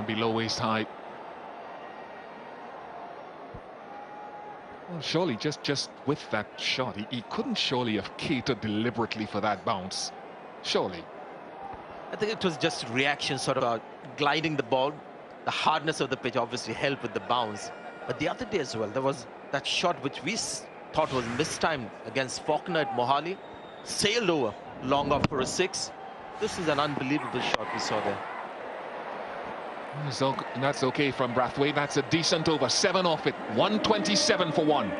below waist high. Well, surely just with that shot, he couldn't surely have catered deliberately for that bounce. Surely. I think it was just reaction, sort of gliding the ball. The hardness of the pitch obviously helped with the bounce. But the other day as well, there was that shot which we thought was mistimed against Faulkner at Mohali. Sailed over, long off for a 6. This is an unbelievable shot we saw there. So that's okay from Brathwaite. That's a decent over. 7 off it. 127 for 1.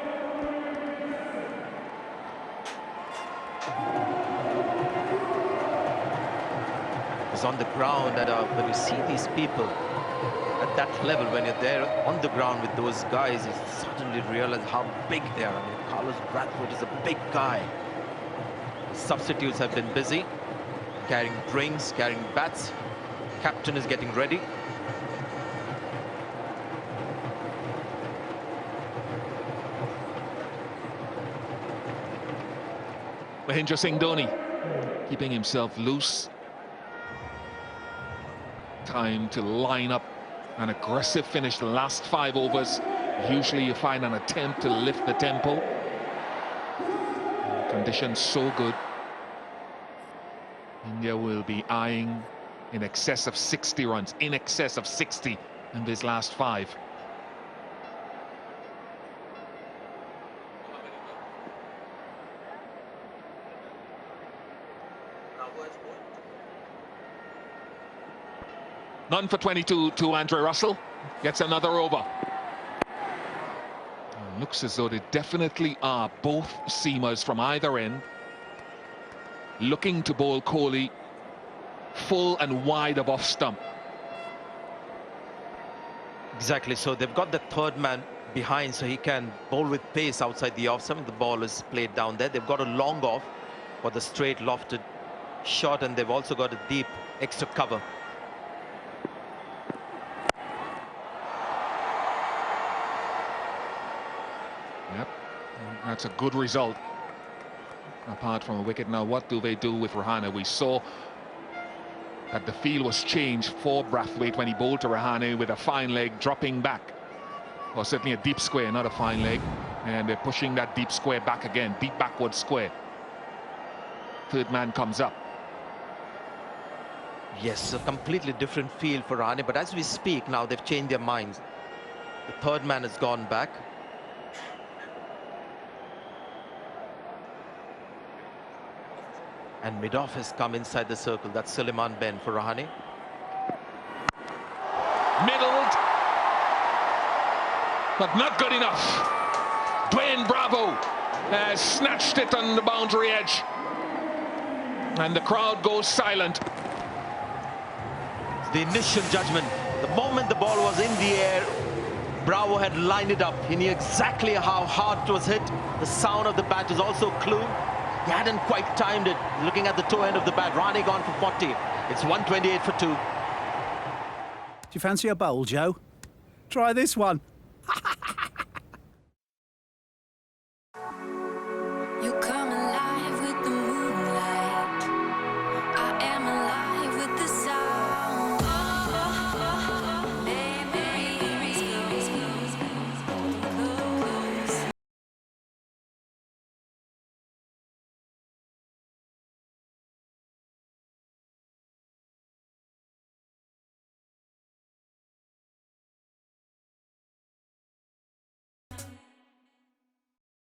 It's on the ground, and when you see these people at that level, when you're there on the ground with those guys, you suddenly realize how big they are. I mean, Carlos Brathwaite is a big guy. The substitutes have been busy, carrying drinks, carrying bats. Captain is getting ready. Mahendra Singh Dhoni keeping himself loose. Time to line up an aggressive finish. The last 5 overs, usually you find an attempt to lift the tempo. Conditions so good. India will be eyeing in excess of 60 runs, in excess of 60 in these last 5. None for 22 to Andre Russell. Gets another over. Looks as though they definitely are both seamers from either end. Looking to bowl Kohli full and wide of off stump. Exactly, so they've got the third man behind, so he can bowl with pace outside the off stump. The ball is played down there. They've got a long off for the straight lofted shot, and they've also got a deep extra cover. Yep, that's a good result. Apart from a wicket, now what do they do with Rahane? We saw that the field was changed for Brathwaite when he bowled to Rahane with a fine leg dropping back. Or certainly a deep square, not a fine leg. And they're pushing that deep square back again, deep backward square. Third man comes up. Yes, a completely different field for Rahane, but as we speak now, they've changed their minds. The third man has gone back. And mid-off has come inside the circle. That's Suleiman Ben for Rahane. Middled, but not good enough. Dwayne Bravo has snatched it on the boundary edge. And the crowd goes silent. The initial judgment, the moment the ball was in the air, Bravo had lined it up. He knew exactly how hard it was hit. The sound of the bat is also a clue. He hadn't quite timed it. Looking at the toe end of the bat, Rahane gone for 40. It's 128 for 2. Do you fancy a bowl, Joe? Try this one. You come alive with the moonlight. I am alive with the sound.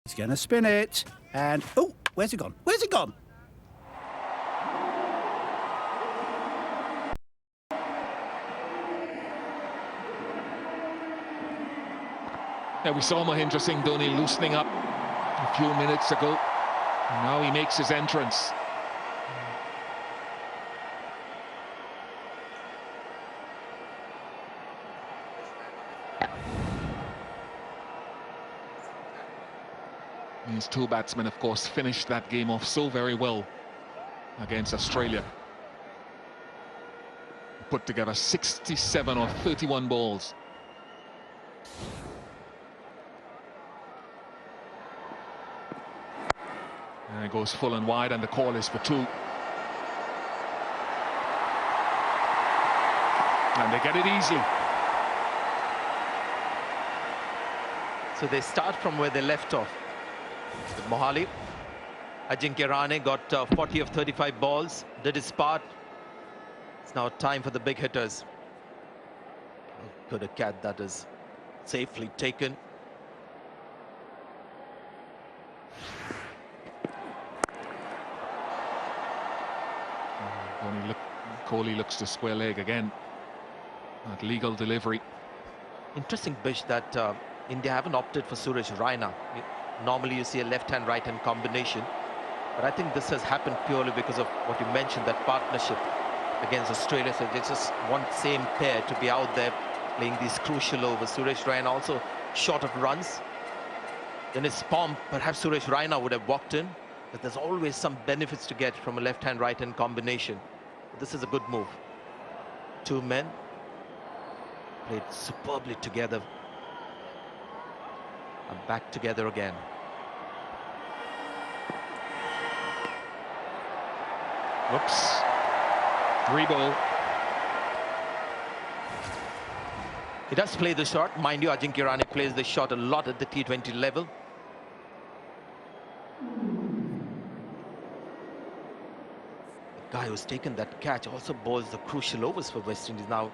He's going to spin it. And, oh, where's it gone? Where's it gone? Yeah, we saw Mahendra Singh Dhoni loosening up a few minutes ago. And now he makes his entrance. These 2 batsmen, of course, finished that game off so very well against Australia. Put together 67 or 31 balls. And it goes full and wide, and the call is for 2. And they get it easily. So they start from where they left off. With Kohli, Ajinkya Rahane got 40 of 35 balls, did his part. It's now time for the big hitters. Good a catch that is safely taken. Kohli looks to square leg again. That legal delivery. Interesting pitch that India haven't opted for Suresh Raina. Normally you see a left-hand, right-hand combination. But I think this has happened purely because of what you mentioned, that partnership against Australia. So they just want same pair to be out there playing these crucial overs. Suresh Raina also short of runs. In his form, perhaps Suresh Raina would have walked in. But there's always some benefits to get from a left-hand, right-hand combination. This is a good move. Two men played superbly together. And back together again. Whoops. Reball. He does play the shot. Mind you, Ajinkya Rahane plays the shot a lot at the T20 level. The guy who's taken that catch also bowls the crucial overs for West Indies. Now,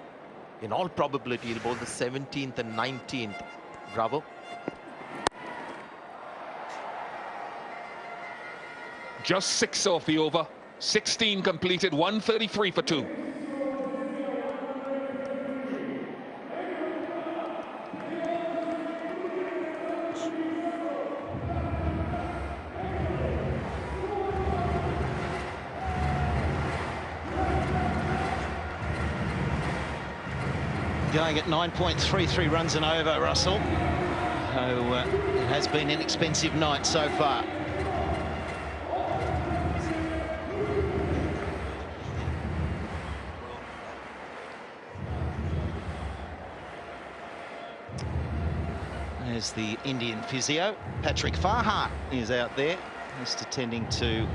in all probability, he'll bowl the 17th and 19th. Bravo. Just 6 off the over. 16 completed, 133 for 2. Going at 9.33 runs and over, Russell. So it has been an expensive night so far. There's the Indian physio. Patrick Farhat is out there, just attending to...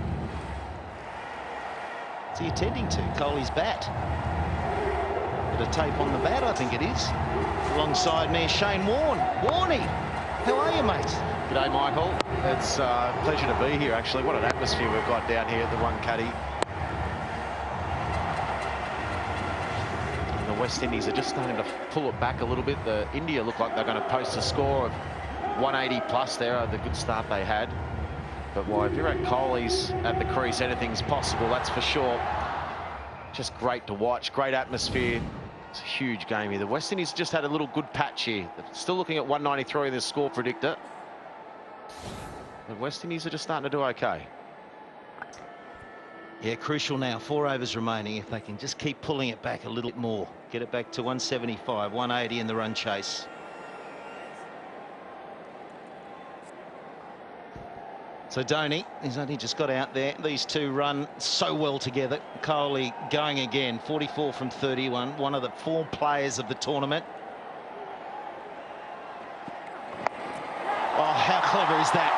What's he attending to? Kohli's bat. Bit of tape on the bat, I think it is. Alongside me, Shane Warne. Warney, how are you, mate? G'day, Michael. It's a pleasure to be here, actually. What an atmosphere we've got down here at the One Caddy. And the West Indies are just starting to pull it back a little bit. The India look like they're going to post a score of 180 plus there, the good start they had. But why, if you're at Kohli's at the crease, anything's possible, that's for sure. Just great to watch, great atmosphere. It's a huge game here. The West Indies just had a little good patch here. They're still looking at 193 in the score predictor. The West Indies are just starting to do okay. Yeah, crucial now. 4 overs remaining. If they can just keep pulling it back a little more, get it back to 175, 180 in the run chase. So Dhoni, he's only just got out there. These two run so well together. Kohli going again, 44 from 31, one of the 4 players of the tournament. Oh, how clever is that?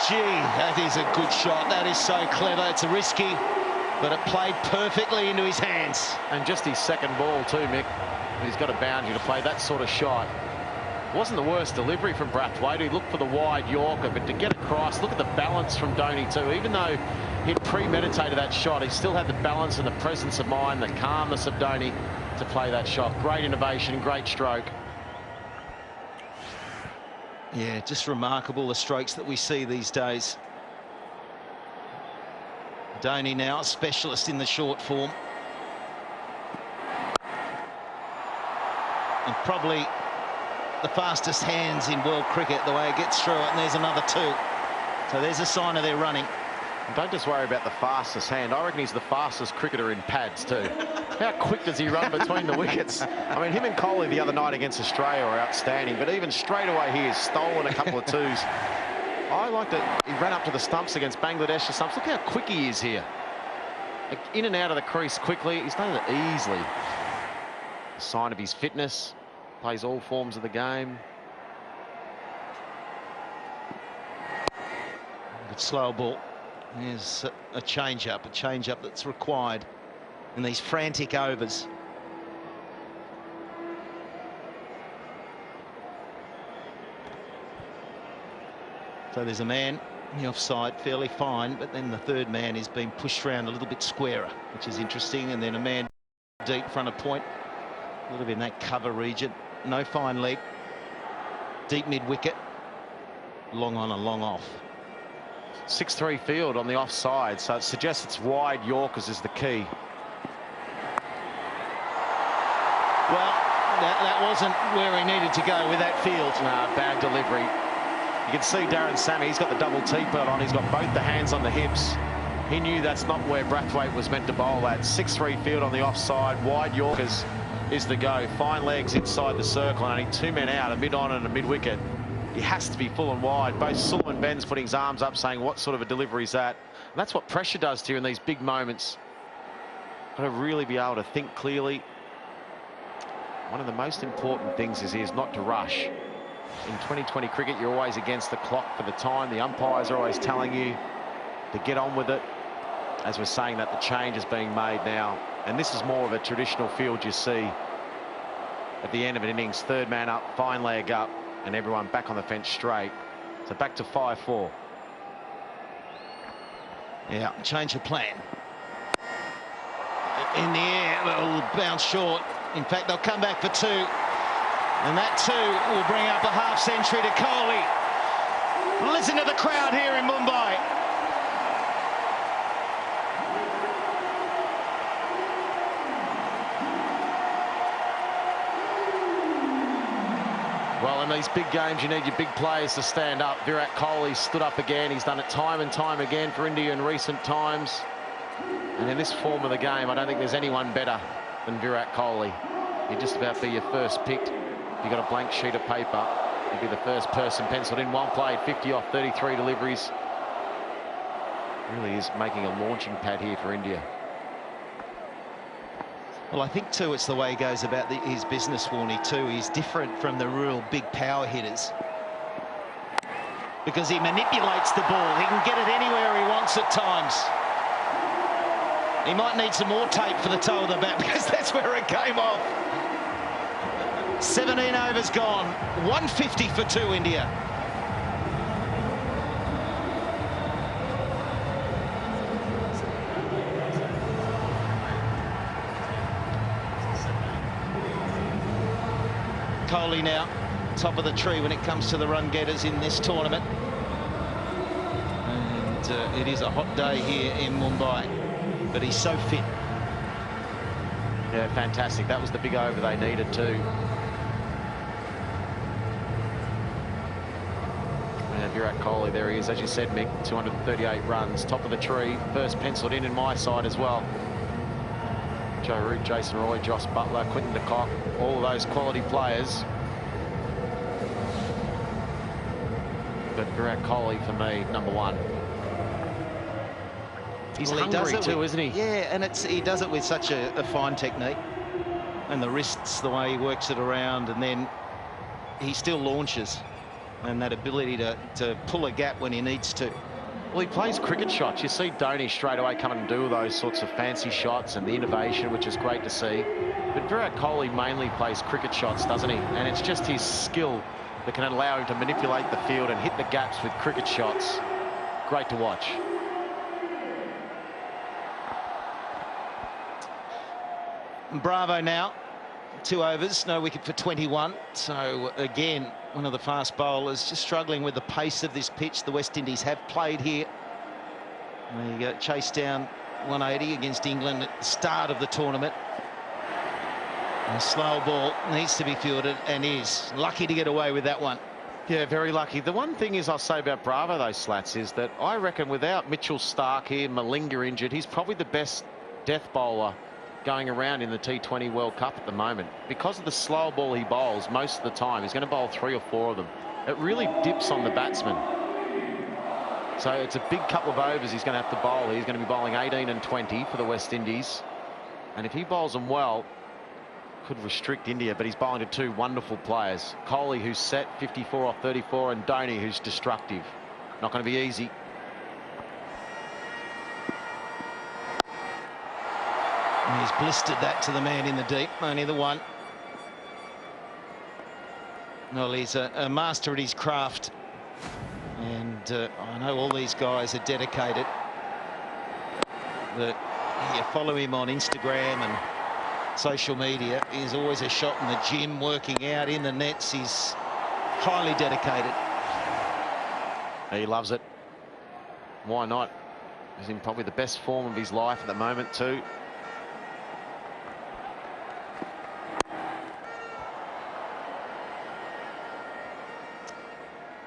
Gee, that is a good shot. That is so clever. It's a risky, but it played perfectly into his hands. And just his second ball too, Mick. He's got a boundary to play that sort of shot. Wasn't the worst delivery from Brathwaite. He looked for the wide Yorker, but to get across, look at the balance from Dhoni too. Even though he'd premeditated that shot, he still had the balance and the presence of mind, the calmness of Dhoni to play that shot. Great innovation, great stroke. Yeah, just remarkable, the strokes that we see these days. Dhoni now, a specialist in the short form. And probably the fastest hands in world cricket, the way it gets through it, and there's another 2. So there's a sign of their running. And don't just worry about the fastest hand. I reckon he's the fastest cricketer in pads too. How quick does he run between the wickets? I mean, him and Kohli the other night against Australia were outstanding, but even straight away he has stolen a couple of 2s. I like that he ran up to the stumps against Bangladesh the stumps. Look how quick he is here. Like, in and out of the crease quickly. He's done it easily. A sign of his fitness. Plays all forms of the game. Good slow ball. There's a change-up that's required in these frantic overs. So there's a man in the offside, fairly fine, but then the third man is being pushed around a little bit squarer, which is interesting. And then a man deep front of point, a little bit in that cover region. No fine leg. Deep mid-wicket. Long on and long off. 6-3 field on the offside, so it suggests it's wide Yorkers is the key. Well, that wasn't where he needed to go with that field. No, bad delivery. You can see Darren Sammy, he's got the double T-belt on, he's got both the hands on the hips. He knew that's not where Brathwaite was meant to bowl at. 6-3 field on the offside, wide Yorkers is the go. Fine legs inside the circle, and only 2 men out, a mid-on and a mid-wicket. He has to be full and wide. Both Sullivan Ben's putting his arms up saying, what sort of a delivery is that? And that's what pressure does to you in these big moments. Got to really be able to think clearly. One of the most important things is not to rush. In 2020 cricket, you're always against the clock for the time. The umpires are always telling you to get on with it. As we're saying that, the change is being made now. And this is more of a traditional field you see at the end of an innings. Third man up, fine leg up, and everyone back on the fence straight. So back to 5-4. Yeah, change of plan. In the air, it'll bounce short. In fact, they'll come back for 2. And that 2 will bring up a half century to Kohli. Listen to the crowd here in Mumbai. Well, in these big games, you need your big players to stand up. Virat Kohli stood up again. He's done it time and time again for India in recent times. And in this form of the game, I don't think there's anyone better than Virat Kohli. He'd just about be your first picked. If you've got a blank sheet of paper, he'd be the first person penciled in. One played, 50 off 33 deliveries. Really is making a launching pad here for India. Well, I think, too, it's the way he goes about his business, Warney, too. He's different from the real big power hitters. Because he manipulates the ball. He can get it anywhere he wants at times. He might need some more tape for the toe of the bat, because that's where it came off. 17 overs gone. 150 for 2, India. Kohli now, top of the tree when it comes to the run getters in this tournament. And it is a hot day here in Mumbai, but he's so fit. Yeah, fantastic. That was the big over they needed too. And Virat Kohli, there he is, as you said, Mick, 238 runs, top of the tree, first penciled in my side as well. Joe Root, Jason Roy, Joss Butler, Quinton de Kock, all of those quality players. But Virat Kohli, for me, #1. He's hungry too, isn't he? Yeah, and he does it with such a fine technique. And the wrists, the way he works it around, and then he still launches. And that ability to pull a gap when he needs to. Well, he plays cricket shots. You see Dhoni straight away come and do those sorts of fancy shots and the innovation, which is great to see. But Virat Kohli mainly plays cricket shots, doesn't he? And it's just his skill that can allow him to manipulate the field and hit the gaps with cricket shots. Great to watch. Bravo now. 2 overs, no wicket for 21. So again, one of the fast bowlers just struggling with the pace of this pitch. The West Indies have played here. They got chased down 180 against England at the start of the tournament. And a slow ball needs to be fielded, and is lucky to get away with that one. Yeah, very lucky. The one thing is I'll say about Bravo, though, Slats, is that I reckon without Mitchell Starc here, Malinga injured, he's probably the best death bowler going around in the T20 World Cup at the moment. Because of the slow ball he bowls most of the time, he's going to bowl 3 or 4 of them. It really dips on the batsman. So it's a big couple of overs he's going to have to bowl. He's going to be bowling 18 and 20 for the West Indies. And if he bowls them well, could restrict India, but he's bowling to 2 wonderful players. Kohli, who's set 54 off 34, and Dhoni, who's destructive. Not going to be easy. And he's blistered that to the man in the deep, only the one. Well, he's a master at his craft. And I know all these guys are dedicated, but you follow him on Instagram and social media, he's always a shot in the gym, working out in the nets. He's highly dedicated. He loves it. Why not? He's in probably the best form of his life at the moment too.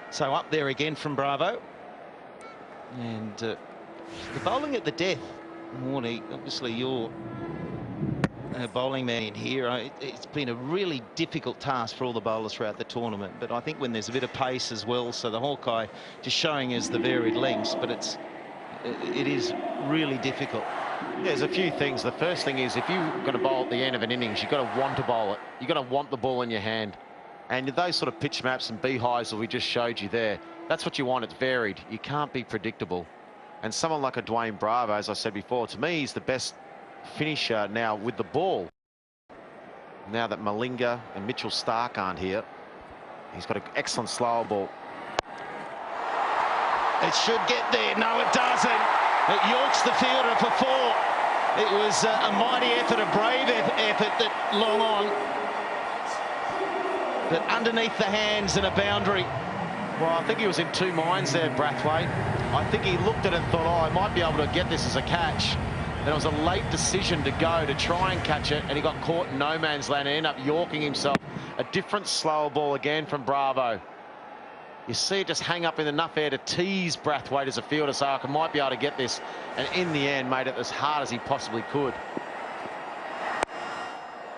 So up there again from Bravo. And the bowling at the death. Morning, obviously you're a bowling man in here. It's been a really difficult task for all the bowlers throughout the tournament, but I think when there's a bit of pace as well, so the Hawkeye just showing us the varied lengths, but it is really difficult. Yeah, there's a few things. The first thing is, if you're going to bowl at the end of an innings, you've got to want to bowl it. You've got to want the ball in your hand. And those sort of pitch maps and beehives that we just showed you there, that's what you want. It's varied. You can't be predictable. And someone like a Dwayne Bravo, as I said before, to me, he's the best finisher now with the ball. Now that Malinga and Mitchell Starc aren't here, he's got an excellent slower ball. It should get there. No, it doesn't. It yorks the fielder for 4. It was a mighty effort, a brave effort that long on. But underneath the hands and a boundary. Well, I think he was in two minds there, Brathwaite. I think he looked at it and thought, oh, I might be able to get this as a catch. And it was a late decision to go to try and catch it, and he got caught in no man's land and ended up yorking himself. A different slower ball again from Bravo. You see it just hang up in enough air to tease Brathwaite as a fielder, so I might be able to get this. And in the end, made it as hard as he possibly could.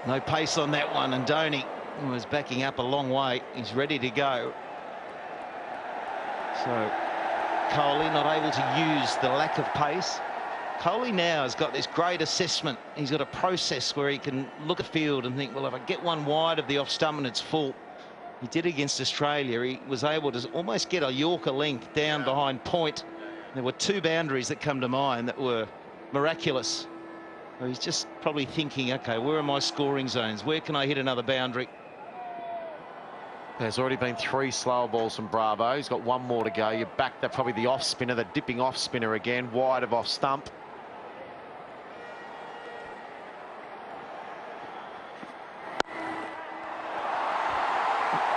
No pace on that one, and Dhoni was backing up a long way. He's ready to go. So Kohli not able to use the lack of pace. Kohli now has got this great assessment. He's got a process where he can look at the field and think, well, if I get one wide of the off stump and it's full. He did against Australia. He was able to almost get a Yorker length down behind point. There were 2 boundaries that come to mind that were miraculous. So he's just probably thinking, okay, where are my scoring zones? Where can I hit another boundary? There's already been 3 slower balls from Bravo. He's got 1 more to go. You're back there, probably the off spinner, the dipping off spinner again, wide of off stump.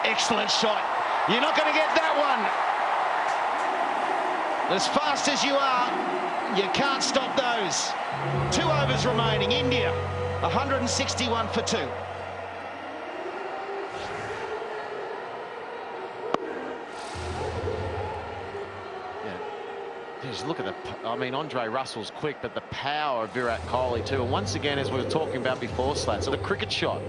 Excellent shot. You're not going to get that one. As fast as you are, you can't stop those. 2 overs remaining. India, 161 for 2. Just look at the, I mean, Andre Russell's quick, but the power of Virat Kohli too. And once again, as we were talking about before, Slat, so the cricket shot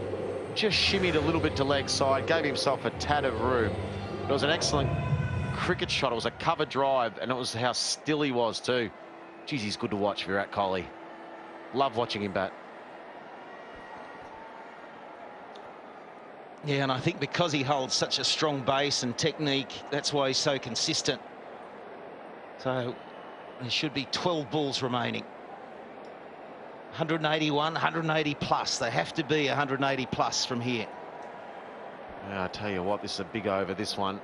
just shimmied a little bit to leg side, gave himself a tad of room. It was an excellent cricket shot. It was a cover drive, and it was how still he was too. Geez, he's good to watch, Virat Kohli. Love watching him bat. Yeah, and I think because he holds such a strong base and technique, that's why he's so consistent. So there should be 12 balls remaining. 181, 180 plus. They have to be 180 plus from here. Yeah, I tell you what, this is a big over, this one.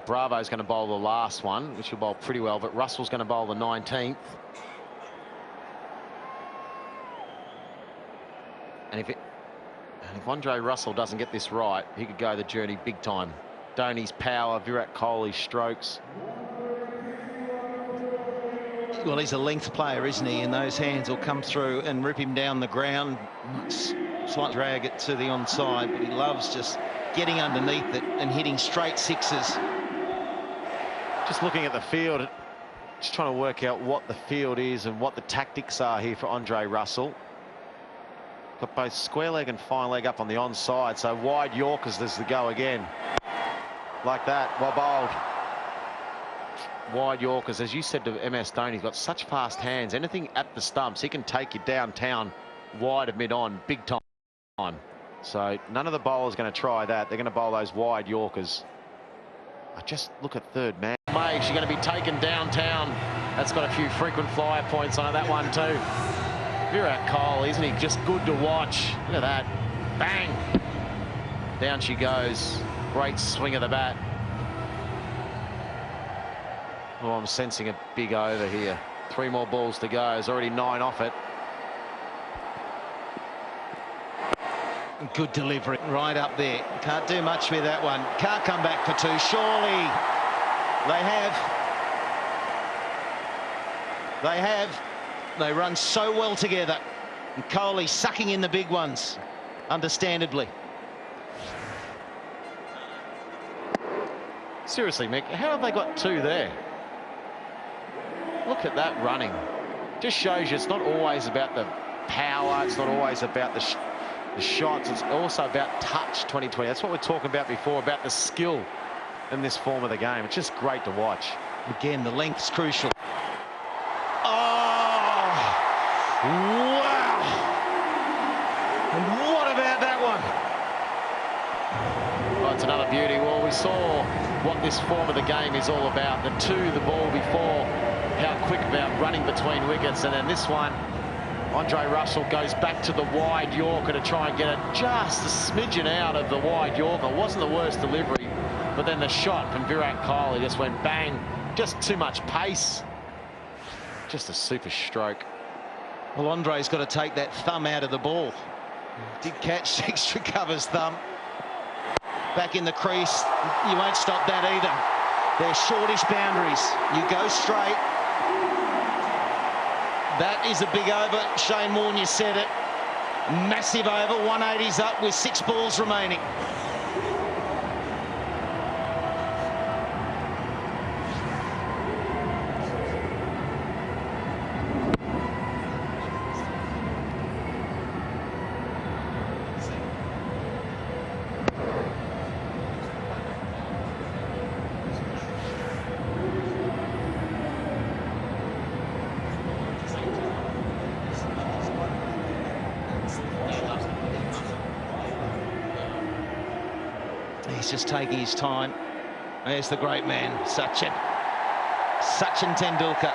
Bravo's going to bowl the last one, which will bowl pretty well, but Russell's going to bowl the 19th. And if Andre Russell doesn't get this right, he could go the journey big time. Dhoni's power, Virat Kohli's strokes. Well, he's a length player, isn't he? And those hands will come through and rip him down the ground. Slight drag it to the onside, but he loves just getting underneath it and hitting straight sixes. Just looking at the field, just trying to work out what the field is and what the tactics are here for Andre Russell. Got both square leg and fine leg up on the onside, so wide Yorkers as the go again. Like that, well bowled. Wide Yorkers, as you said to MS Dhoni, he's got such fast hands. Anything at the stumps, he can take you downtown, wide of mid-on, big time. So none of the bowlers going to try that. They're going to bowl those wide Yorkers. I just look at third man. May, she's going to be taken downtown. That's got a few frequent flyer points on it, that one too. Virat Kohli, isn't he just good to watch? Look at that. Bang! Down she goes. Great swing of the bat. Oh, I'm sensing a big over here. 3 more balls to go. There's already 9 off it. Good delivery, right up there. Can't do much with that one. Can't come back for 2, surely. They have. They run so well together. And Kohli sucking in the big ones, understandably. Seriously, Mick, how have they got 2 there? Look at that running. Just shows you it's not always about the power. It's not always about the shots. It's also about touch. 2020. That's what we're talking about before, about the skill in this form of the game. It's just great to watch. Again, the length's crucial. Oh, wow. And what about that one? Oh, it's another beauty. Well, we saw what this form of the game is all about. The 2, the ball before, how quick about running between wickets. And then this one, Andre Russell goes back to the wide Yorker to try and get it just a smidgen out of the wide Yorker. Wasn't the worst delivery, but then the shot from Virat Kohli just went bang. Just too much pace. Just a super stroke. Well, Andre's got to take that thumb out of the ball. Did catch Sextra Cover's thumb. Back in the crease. You won't stop that either. They're shortish boundaries. You go straight. That is a big over. Shane Warne, you said it. Massive over. 180's up with 6 balls remaining. He's just taking his time. There's the great man, Sachin Tendulkar.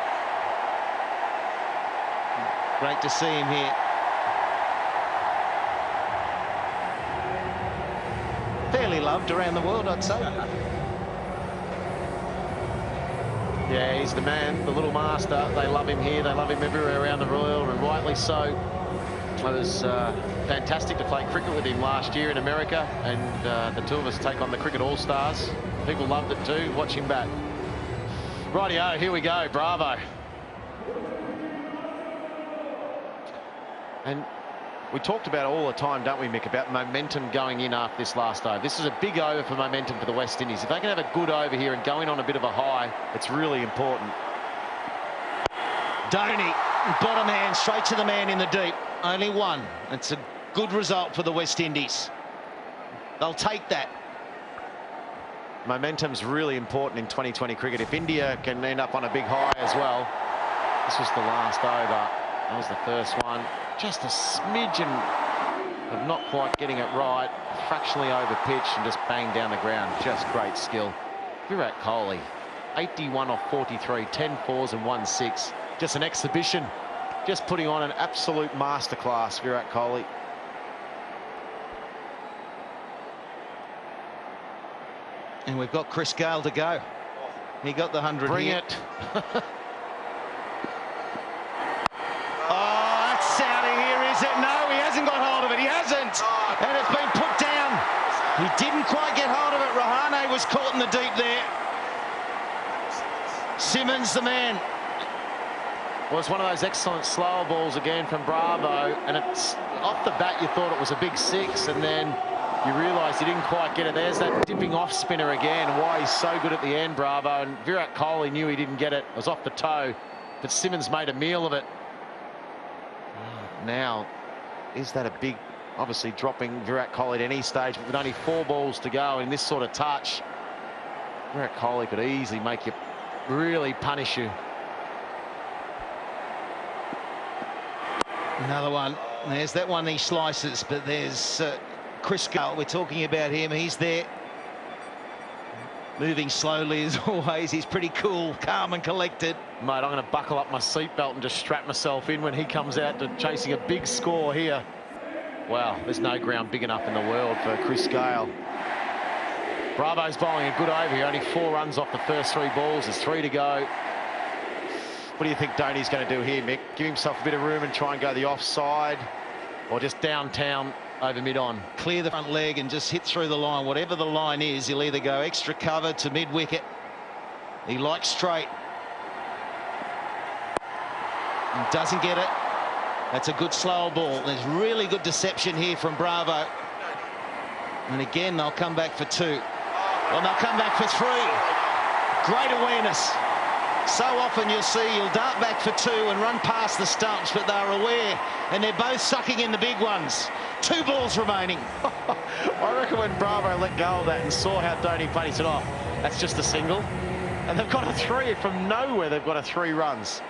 Great to see him here. Fairly loved around the world, I'd say. Yeah, he's the man, the little master. They love him here. They love him everywhere around the world, and rightly so. It was fantastic to play cricket with him last year in America, and the 2 of us take on the Cricket All-Stars. People loved it too. Watch him bat. Rightio, here we go. Bravo. And we talked about all the time, don't we, Mick, about momentum going in after this last over. This is a big over for momentum for the West Indies. If they can have a good over here and go in on a bit of a high, it's really important. Dhoni, bottom hand, straight to the man in the deep. Only 1. It's a good result for the West Indies. They'll take that. Momentum's really important in 2020 cricket. If India can end up on a big high as well. This was the last over. That was the first one. Just a smidgen of not quite getting it right. Fractionally over pitch and just bang down the ground. Just great skill. Virat Kohli, 81 off 43, 10 fours and 1 6. Just an exhibition. Just putting on an absolute masterclass, Virat Kohli. And we've got Chris Gale to go. He got the 100 Bring here. it. Oh, that's out of here, is it? No, he hasn't got hold of it. He hasn't. And it's been put down. He didn't quite get hold of it. Rahane was caught in the deep there. Simmons, the man. Well, it's one of those excellent slower balls again from Bravo, and it's off the bat you thought it was a big 6, and then you realise he didn't quite get it. There's that dipping off spinner again. Why he's so good at the end, Bravo, and Virat Kohli knew he didn't get it. It was off the toe, but Simmons made a meal of it. Now, is that a big, obviously dropping Virat Kohli at any stage, but with only 4 balls to go in this sort of touch, Virat Kohli could easily make you, really punish you. Another one. There's that one he slices, but there's Chris Gale. We're talking about him. He's there. Moving slowly as always. He's pretty cool, calm and collected. Mate, I'm going to buckle up my seatbelt and just strap myself in when he comes out to chasing a big score here. Wow, there's no ground big enough in the world for Chris Gale. Bravo's bowling a good over here. Only 4 runs off the first 3 balls. There's 3 to go. What do you think Dhoni's going to do here, Mick? Give himself a bit of room and try and go the offside, or just downtown over mid-on? Clear the front leg and just hit through the line. Whatever the line is, he'll either go extra cover to mid-wicket. He likes straight. And doesn't get it. That's a good slow ball. There's really good deception here from Bravo. And again, they'll come back for 2. Well, they'll come back for 3. Great awareness. So often you'll see he'll dart back for 2 and run past the stumps, but they're aware, and they're both sucking in the big ones. 2 balls remaining. I reckon when Bravo let go of that and saw how Dhoni played, he said, oh, that's just a single. And they've got a 3 from nowhere. They've got a 3 runs.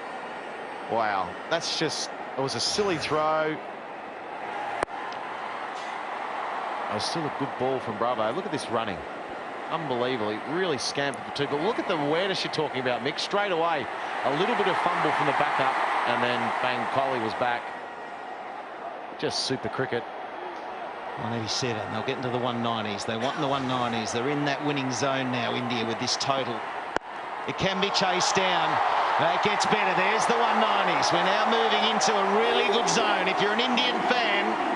Wow, that's just, it was a silly throw. It was still a good ball from Bravo. Look at this running. Unbelievable. He really scampered for 2. But look at the awareness you're talking about, Mick. Straight away, a little bit of fumble from the backup, and then bang, Kohli was back. Just super cricket. 187. They'll get into the 190s. They want in the 190s. They're in that winning zone now, India, with this total. It can be chased down. It gets better. There's the 190s. We're now moving into a really good zone. If you're an Indian fan,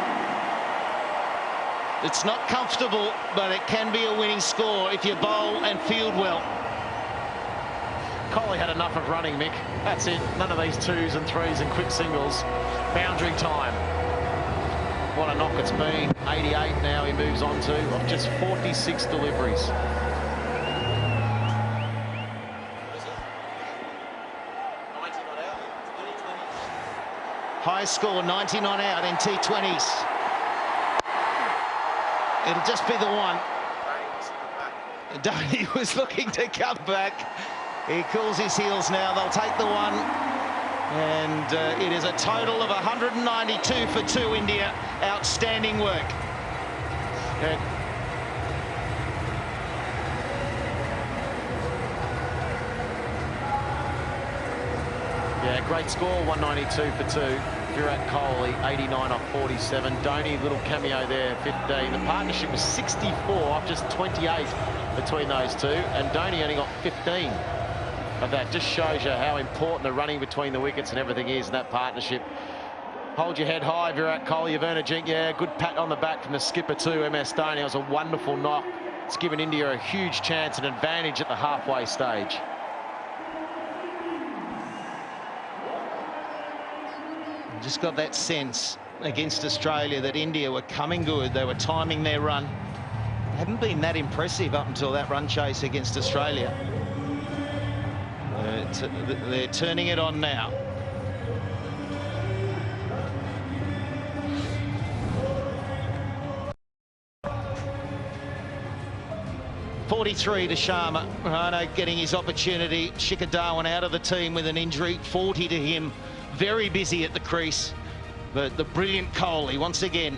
it's not comfortable, but it can be a winning score if you bowl and field well. Kohli had enough of running, Mick. That's it. None of these 2s and 3s and quick singles. Boundary time. What a knock it's been. 88 now he moves on to, of just 46 deliveries. High score, 90 not out in T20s. It'll just be the 1. Dhoni was looking to come back. He cools his heels now. They'll take the 1. And it is a total of 192 for 2, India. Outstanding work. Yeah, great score, 192 for 2. Virat Kohli, 89 off 47. Dhoni, little cameo there, 15. The partnership was 64 off just 28 between those 2. And Dhoni only got 15 of that. Just shows you how important the running between the wickets and everything is in that partnership. Hold your head high, Virat Kohli. You've earned a jink. Yeah, good pat on the back from the skipper too, MS Dhoni. It was a wonderful knock. It's given India a huge chance and advantage at the halfway stage. Just got that sense against Australia that India were coming good. They were timing their run. They haven't been that impressive up until that run chase against Australia. They're turning it on now. .43 to Sharma. Rahane getting his opportunity. Shikhar Dhawan out of the team with an injury. 40 to him. Very busy at the crease, but the brilliant Kohli once again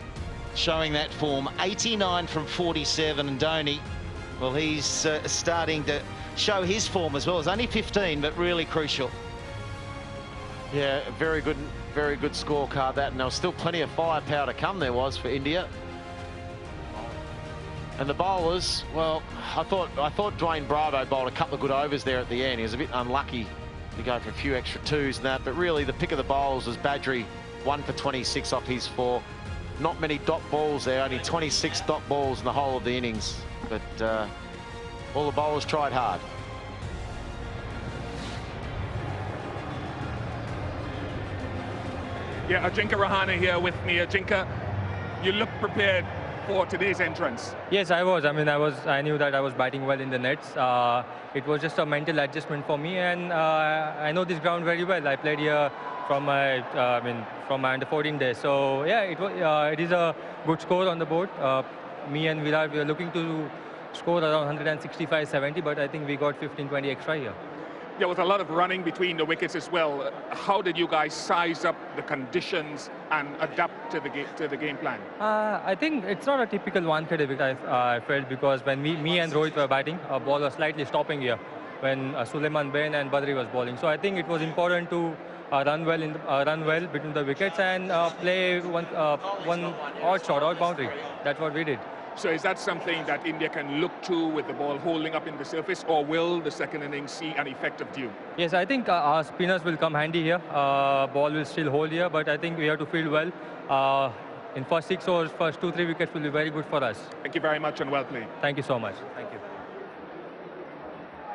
showing that form. 89 from 47, and Dhoni, well, he's starting to show his form as well. It's only 15, but really crucial. Yeah, very good scorecard that, and there was still plenty of firepower to come. There was for India. And the bowlers, well, I thought Dwayne Bravo bowled a couple of good overs there at the end. He was a bit unlucky to go for a few extra 2s and that, but really the pick of the bowls was Badri, 1 for 26 off his 4. Not many dot balls there, only 26 dot balls in the whole of the innings, but all the bowlers tried hard. Yeah, Ajinkya Rahane here with me. Ajinkya, you look prepared for today's entrance. Yes, I was. I knew that I was batting well in the nets. It was just a mental adjustment for me, and I know this ground very well. I played here from my, from my under 14 days. So yeah, it is a good score on the board. Me and Virat, we were looking to score around 165-70, but I think we got 15-20 extra here. There was a lot of running between the wickets as well. How did you guys size up the conditions and adapt to the game plan? I think it's not a typical one-cut wicket, I felt, because when me and Rohit were batting, our ball was slightly stopping here when Suleiman Bain and Badri was bowling. So I think it was important to run well between the wickets and play one odd shot, odd boundary. That's what we did. So is that something that India can look to with the ball holding up in the surface, or will the second innings see an effective dew? Yes, I think our spinners will come handy here. Ball will still hold here, but I think we have to field well. In first 6 overs, first 2-3 wickets will be very good for us. Thank you very much and well played. Thank you so much. Thank you.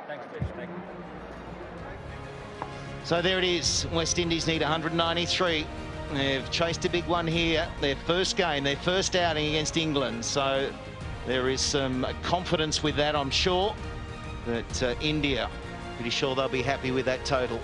Thanks, Trish. Thank you. So there it is. West Indies need 193. They've chased a big one here. Their first game, their first outing against England. So there is some confidence with that, I'm sure. That India, pretty sure they'll be happy with that total.